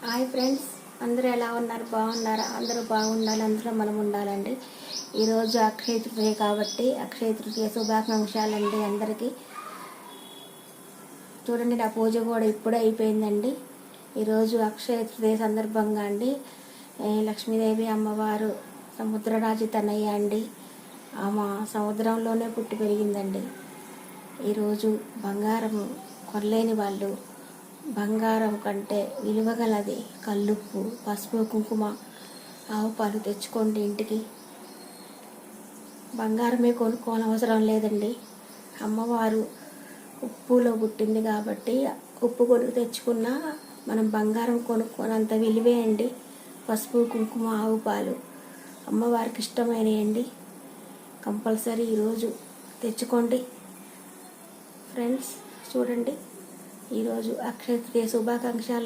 Hi friends, అందరూ ఎలా ఉన్నారు? బాగున్నారా? అందరూ బాగుండాలి, అందరూ మనం ఉండాలండి. ఈరోజు అక్షయ తృతీయ కాబట్టి అక్షయ తృతీయ శుభాకాంక్షలండి అందరికీ. చూడండి, నా పూజ కూడా ఇప్పుడే అయిపోయిందండి. ఈరోజు అక్షయ తృతీయ సందర్భంగా అండి లక్ష్మీదేవి అమ్మవారు సముద్రరాజు తనయ్య అండి. ఆమె సముద్రంలోనే పుట్టి పెరిగిందండి. ఈరోజు బంగారం కొనలేని వాళ్ళు బంగారం కంటే విలువగలది కల్లుప్పు, పసుపు, కుంకుమ, ఆవు పాలు తెచ్చుకోండి ఇంటికి. బంగారమే కొనుక్కోనవసరం లేదండి. అమ్మవారు ఉప్పులో పుట్టింది కాబట్టి ఉప్పు కొనుక్కు తెచ్చుకున్నా మనం బంగారం కొనుక్కోనంత విలువే అండి. పసుపు, కుంకుమ, ఆవు పాలు అమ్మవారికి ఇష్టమైనయండి. కంపల్సరీ ఈరోజు తెచ్చుకోండి ఫ్రెండ్స్. చూడండి, ఈరోజు అక్షయ తృతీయ శుభాకాంక్షలు.